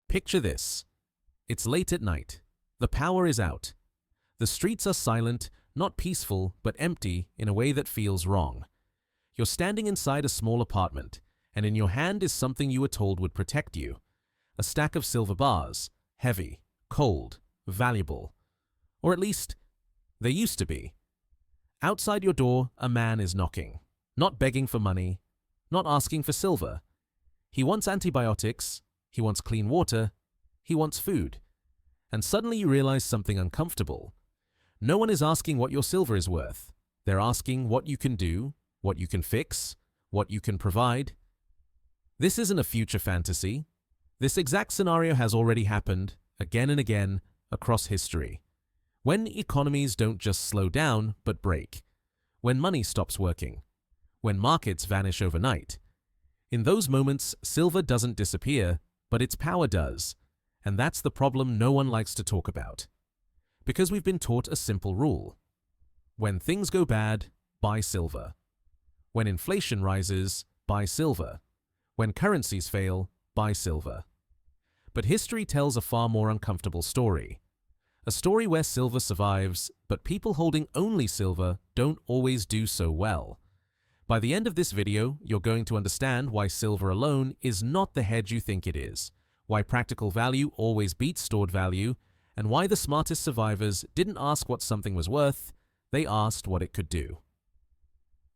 Picture this. It's late at night. The power is out. The streets are silent, not peaceful, but empty in a way that feels wrong. You're standing inside a small apartment, and in your hand is something you were told would protect you. A stack of silver bars, heavy, cold, valuable. Or at least, they used to be. Outside your door, a man is knocking, not begging for money, not asking for silver. He wants antibiotics, he wants clean water, he wants food. And suddenly you realize something uncomfortable. No one is asking what your silver is worth. They're asking what you can do, what you can fix, what you can provide. This isn't a future fantasy. This exact scenario has already happened, again and again, across history. When economies don't just slow down, but break. When money stops working. When markets vanish overnight. In those moments, silver doesn't disappear, but its power does. And that's the problem no one likes to talk about. Because we've been taught a simple rule. When things go bad, buy silver. When inflation rises, buy silver. When currencies fail, buy silver. But history tells a far more uncomfortable story. A story where silver survives, but people holding only silver don't always do so well. By the end of this video, you're going to understand why silver alone is not the hedge you think it is, why practical value always beats stored value, and why the smartest survivors didn't ask what something was worth, they asked what it could do.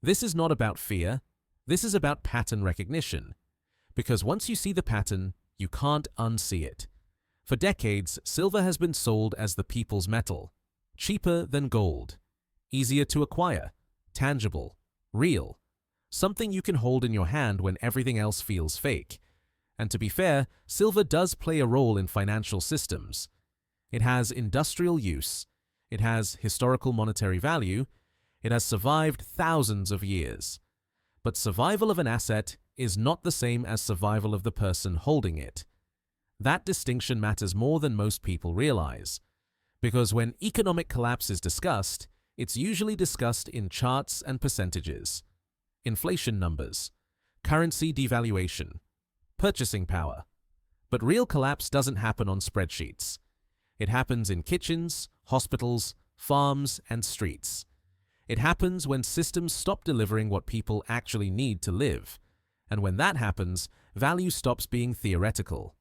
This is not about fear, this is about pattern recognition. Because once you see the pattern, you can't unsee it. For decades, silver has been sold as the people's metal, cheaper than gold, easier to acquire, tangible, real, something you can hold in your hand when everything else feels fake. And to be fair, silver does play a role in financial systems. It has industrial use, it has historical monetary value, it has survived thousands of years. But survival of an asset is not the same as survival of the person holding it. That distinction matters more than most people realize, because when economic collapse is discussed, it's usually discussed in charts and percentages. Inflation numbers, currency devaluation, purchasing power. But real collapse doesn't happen on spreadsheets. It happens in kitchens, hospitals, farms, and streets. It happens when systems stop delivering what people actually need to live. And when that happens, value stops being theoretical.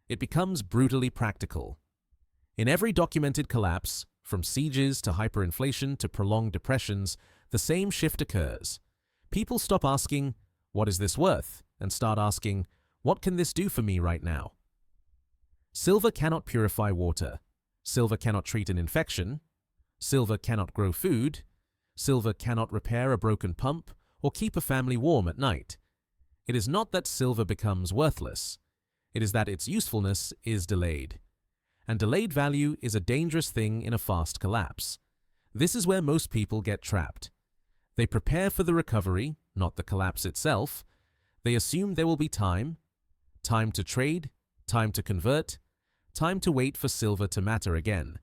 It becomes brutally practical. In every documented collapse, from sieges to hyperinflation to prolonged depressions, the same shift occurs. People stop asking, "What is this worth?" and start asking, "What can this do for me right now?" Silver cannot purify water. Silver cannot treat an infection. Silver cannot grow food. Silver cannot repair a broken pump or keep a family warm at night. It is not that silver becomes worthless. It is that its usefulness is delayed. And delayed value is a dangerous thing in a fast collapse. This is where most people get trapped. They prepare for the recovery, not the collapse itself. They assume there will be time to trade, time to convert, time to wait for silver to matter again.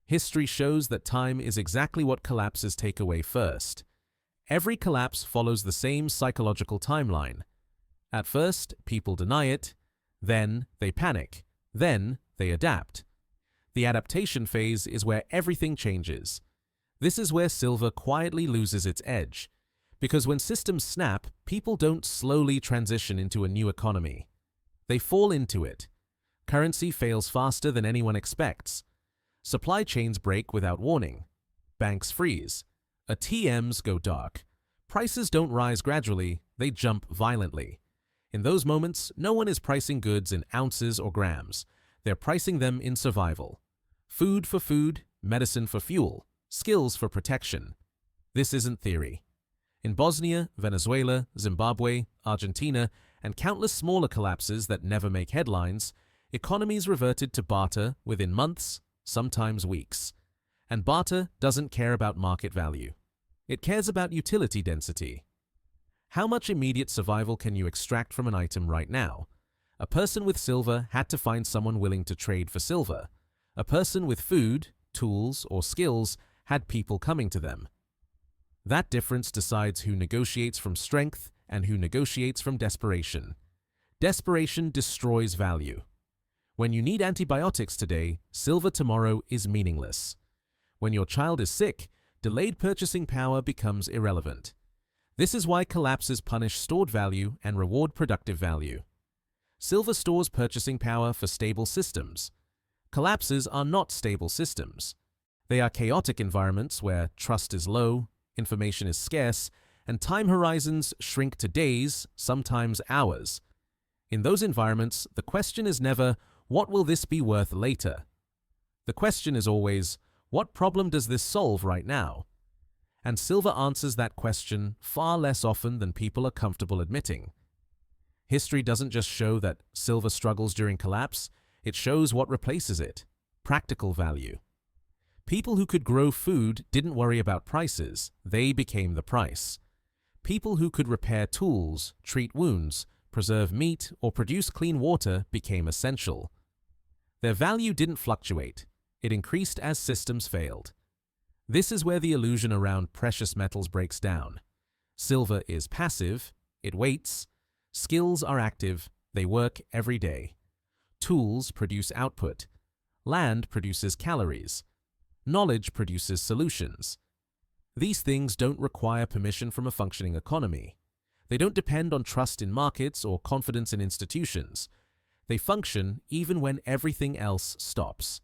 History shows that time is exactly what collapses take away first. Every collapse follows the same psychological timeline. At first, people deny it, then they panic, then they adapt. The adaptation phase is where everything changes. This is where silver quietly loses its edge, because when systems snap, people don't slowly transition into a new economy. They fall into it. Currency fails faster than anyone expects. Supply chains break without warning. Banks freeze. ATMs go dark. Prices don't rise gradually, they jump violently. In those moments, no one is pricing goods in ounces or grams. They're pricing them in survival. Food for food, medicine for fuel, skills for protection. This isn't theory. In Bosnia, Venezuela, Zimbabwe, Argentina, and countless smaller collapses that never make headlines, economies reverted to barter within months, sometimes weeks. And barter doesn't care about market value. It cares about utility density. How much immediate survival can you extract from an item right now? A person with silver had to find someone willing to trade for silver. A person with food, tools, or skills had people coming to them. That difference decides who negotiates from strength and who negotiates from desperation. Desperation destroys value. When you need antibiotics today, silver tomorrow is meaningless. When your child is sick, delayed purchasing power becomes irrelevant. This is why collapses punish stored value and reward productive value. Silver stores purchasing power for stable systems. Collapses are not stable systems. They are chaotic environments where trust is low, information is scarce, and time horizons shrink to days, sometimes hours. In those environments, the question is never, what will this be worth later? The question is always, what problem does this solve right now? And silver answers that question far less often than people are comfortable admitting. History doesn't just show that silver struggles during collapse, it shows what replaces it: practical value. People who could grow food didn't worry about prices, they became the price. People who could repair tools, treat wounds, preserve meat, or produce clean water became essential. Their value didn't fluctuate, it increased as systems failed. This is where the illusion around precious metals breaks down. Silver is passive, it waits. Skills are active, they work every day. Tools produce output. Land produces calories. Knowledge produces solutions. These things don't require permission from a functioning economy. They don't depend on trust in markets or confidence in institutions. They function even when everything else stops.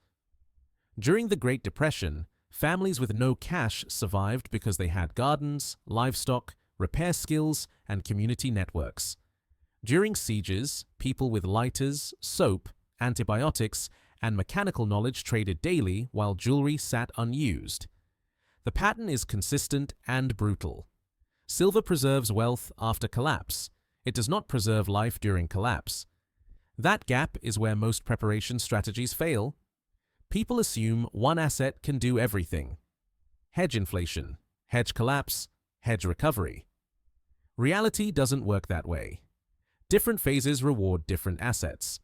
During the Great Depression, families with no cash survived because they had gardens, livestock, repair skills, and community networks. During sieges, people with lighters, soap, antibiotics, and mechanical knowledge traded daily while jewelry sat unused. The pattern is consistent and brutal. Silver preserves wealth after collapse. It does not preserve life during collapse. That gap is where most preparation strategies fail. People assume one asset can do everything. Hedge inflation, hedge collapse, hedge recovery. Reality doesn't work that way. Different phases reward different assets.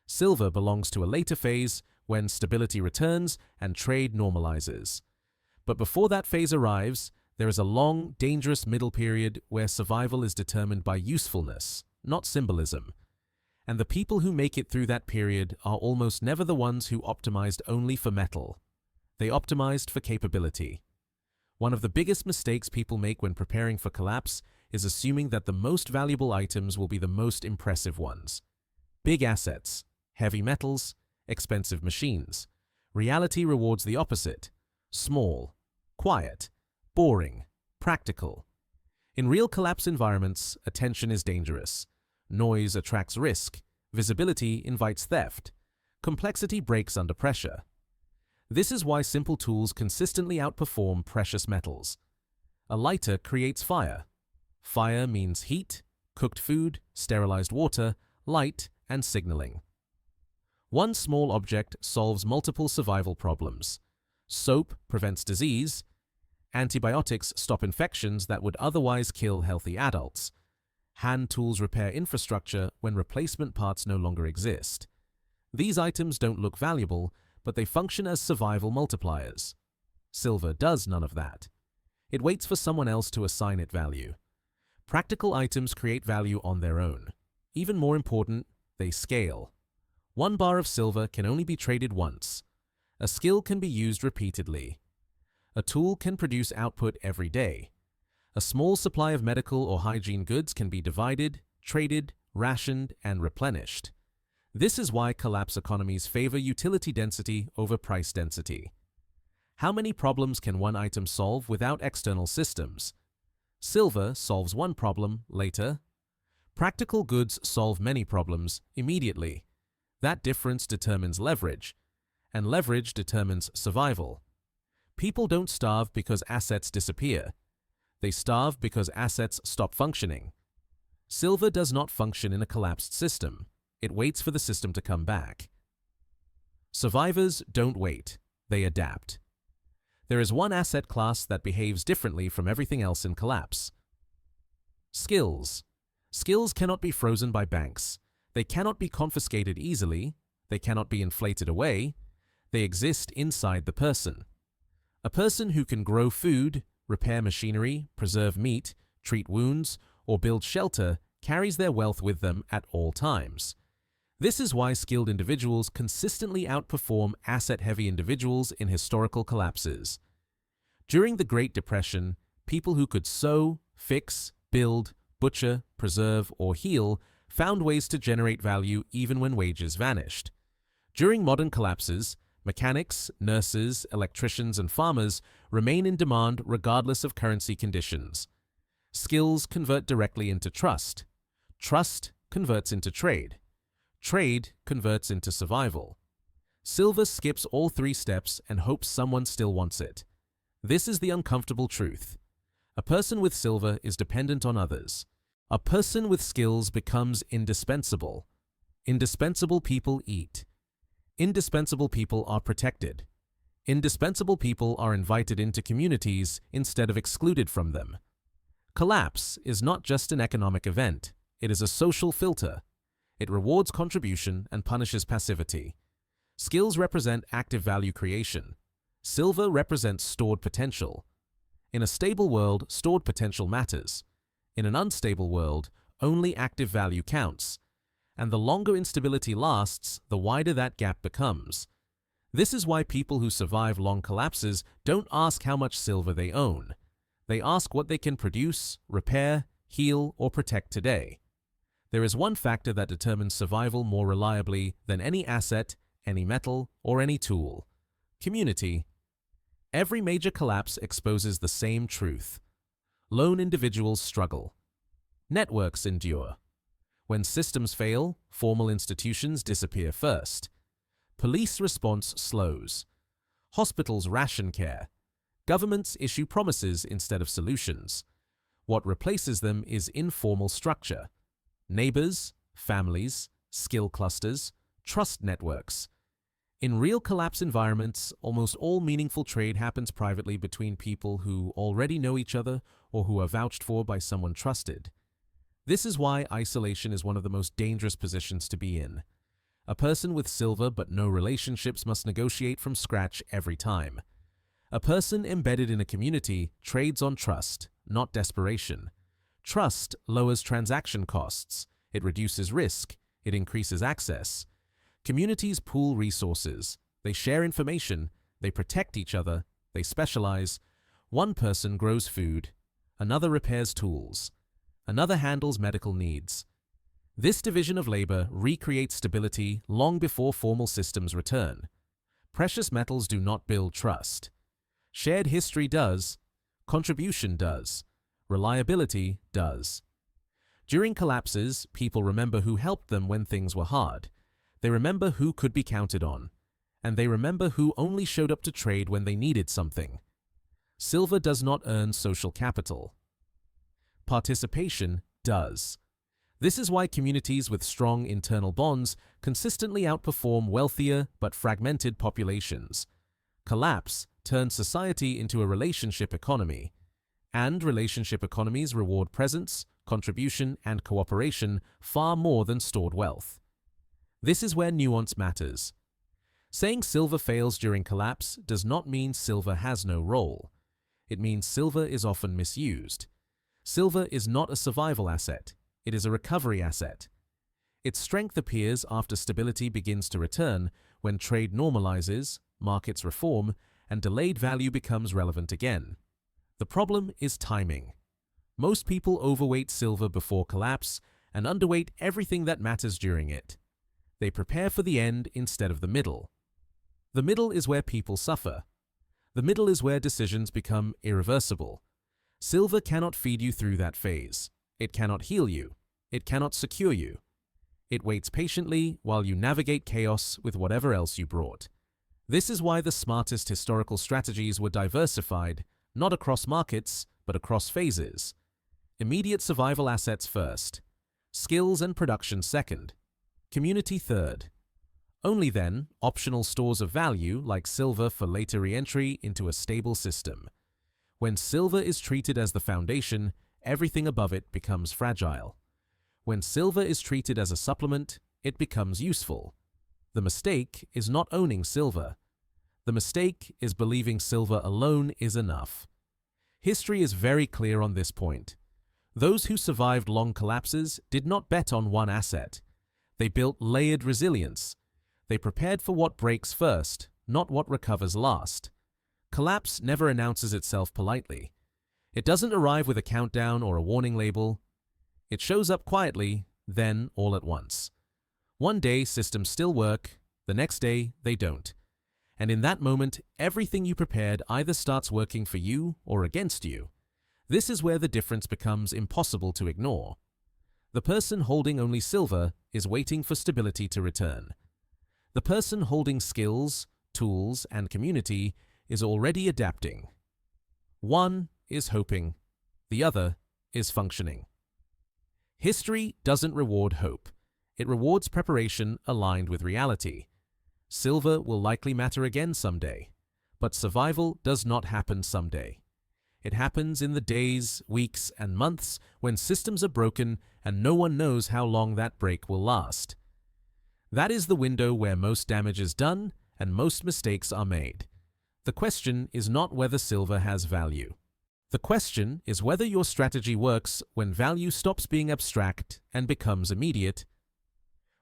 Silver belongs to a later phase when stability returns and trade normalizes. But before that phase arrives, there is a long, dangerous middle period where survival is determined by usefulness, not symbolism. And the people who make it through that period are almost never the ones who optimized only for metal. They optimized for capability. One of the biggest mistakes people make when preparing for collapse is assuming that the most valuable items will be the most impressive ones. Big assets, heavy metals, expensive machines. Reality rewards the opposite: small, quiet, boring, practical. In real collapse environments, attention is dangerous. Noise attracts risk. Visibility invites theft. Complexity breaks under pressure. This is why simple tools consistently outperform precious metals. A lighter creates fire. Fire means heat, cooked food, sterilized water, light, and signaling. One small object solves multiple survival problems. Soap prevents disease. Antibiotics stop infections that would otherwise kill healthy adults. Hand tools repair infrastructure when replacement parts no longer exist. These items don't look valuable, but they function as survival multipliers. Silver does none of that. It waits for someone else to assign it value. Practical items create value on their own. Even more important, they scale. 1 bar of silver can only be traded once. A skill can be used repeatedly. A tool can produce output every day. A small supply of medical or hygiene goods can be divided, traded, rationed, and replenished. This is why collapse economies favor utility density over price density. How many problems can one item solve without external systems? Silver solves one problem later. Practical goods solve many problems immediately. That difference determines leverage, and leverage determines survival. People don't starve because assets disappear. They starve because assets stop functioning. Silver does not function in a collapsed system. It waits for the system to come back. Survivors don't wait. They adapt. There is one asset class that behaves differently from everything else in collapse. Skills. Skills cannot be frozen by banks. They cannot be confiscated easily. They cannot be inflated away. They exist inside the person. A person who can grow food, repair machinery, preserve meat, treat wounds, or build shelter carries their wealth with them at all times. This is why skilled individuals consistently outperform asset-heavy individuals in historical collapses. During the Great Depression, people who could sew, fix, build, butcher, preserve, or heal found ways to generate value even when wages vanished. During modern collapses, mechanics, nurses, electricians, and farmers remain in demand regardless of currency conditions. Skills convert directly into trust. Trust converts into trade. Trade converts into survival. Silver skips all three steps and hopes someone still wants it. This is the uncomfortable truth. A person with silver is dependent on others. A person with skills becomes indispensable. Indispensable people eat. Indispensable people are protected. Indispensable people are invited into communities instead of excluded from them. Collapse is not just an economic event, it is a social filter. It rewards contribution and punishes passivity. Skills represent active value creation. Silver represents stored potential. In a stable world, stored potential matters. In an unstable world, only active value counts. And the longer instability lasts, the wider that gap becomes. This is why people who survive long collapses don't ask how much silver they own. They ask what they can produce, repair, heal, or protect today. There is one factor that determines survival more reliably than any asset, any metal, or any tool: community. Every major collapse exposes the same truth. Lone individuals struggle. Networks endure. When systems fail, formal institutions disappear first. Police response slows. Hospitals ration care. Governments issue promises instead of solutions. What replaces them is informal structure. Neighbors, families, skill clusters, trust networks. In real collapse environments, almost all meaningful trade happens privately between people who already know each other or who are vouched for by someone trusted. This is why isolation is one of the most dangerous positions to be in. A person with silver but no relationships must negotiate from scratch every time. A person embedded in a community trades on trust, not desperation. Trust lowers transaction costs, it reduces risk, it increases access. Communities pool resources, they share information, they protect each other, they specialize. One person grows food, another repairs tools, another handles medical needs. This division of labor recreates stability long before formal systems return. Precious metals do not build trust. Shared history does, contribution does, reliability does. During collapses, people remember who helped them when things were hard. They remember who could be counted on, and they remember who only showed up to trade when they needed something. Silver does not earn social capital. Participation does. This is why communities with strong internal bonds consistently outperform wealthier but fragmented populations. Collapse turns society into a relationship economy, and relationship economies reward presence, contribution, and cooperation far more than stored wealth. This is where nuance matters. Saying silver fails during collapse does not mean silver has no role. It means silver is often misused. Silver is not a survival asset, it is a recovery asset. Its strength appears after stability begins to return, when trade normalizes, markets reform, and delayed value becomes relevant again. The problem is timing. Most people overweight silver before collapse and underweight everything that matters during it. They prepare for the end instead of the middle. The middle is where people suffer. The middle is where decisions become irreversible. Silver cannot feed you through that phase. It cannot heal you. It cannot secure you. It waits patiently while you navigate chaos with whatever else you brought. This is why the smartest historical strategies were diversified, not across markets, but across phases. Immediate survival assets first. Skills and production second. Community third. Only then, optional stores of value like silver for later re-entry into a stable system. When silver is treated as the foundation, everything above it becomes fragile. When silver is treated as a supplement, it becomes useful. The mistake is not owning silver. The mistake is believing silver alone is enough. History is very clear on this point. Those who survived long collapses did not bet on one asset. They built layered resilience. They prepared for what breaks first, not what recovers last. Collapse never announces itself politely. It doesn't arrive with a countdown or a warning label. It shows up quietly, then all at once. One day, systems still work. The next day, they don't. And in that moment, everything you prepared either starts working for you or against you. This is where the difference becomes impossible to ignore. The person holding only silver is waiting for stability to return. The person holding skills, tools, and community is already adapting. One is hoping, the other is functioning. History doesn't reward hope. It rewards preparation aligned with reality. Silver will likely matter again someday, but survival does not happen someday. It happens in the days, weeks, and months when systems are broken and no one knows how long that break will last. That is the window where most damage is done and most mistakes are made. The question is not whether silver has value. The question is whether your strategy works when value stops being abstract and becomes immediate.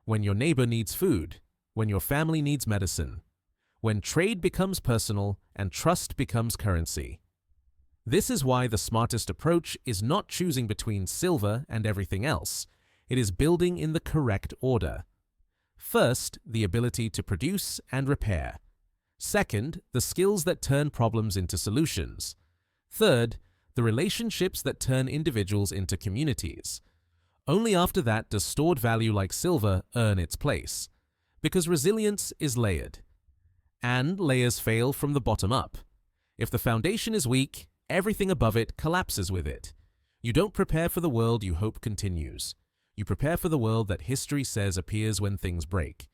When your neighbor needs food, when your family needs medicine, when trade becomes personal and trust becomes currency. This is why the smartest approach is not choosing between silver and everything else. It is building in the correct order. First, the ability to produce and repair. Second, the skills that turn problems into solutions. Third, the relationships that turn individuals into communities. Only after that does stored value like silver earn its place. Because resilience is layered. And layers fail from the bottom up. If the foundation is weak, everything above it collapses with it. You don't prepare for the world you hope continues. You prepare for the world that history says appears when things break.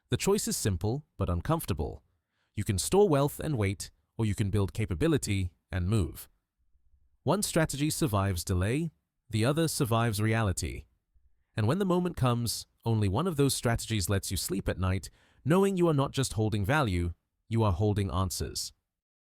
The choice is simple but uncomfortable. You can store wealth and wait, or you can build capability and move. One strategy survives delay, the other survives reality. And when the moment comes, only one of those strategies lets you sleep at night, knowing you are not just holding value, you are holding answers.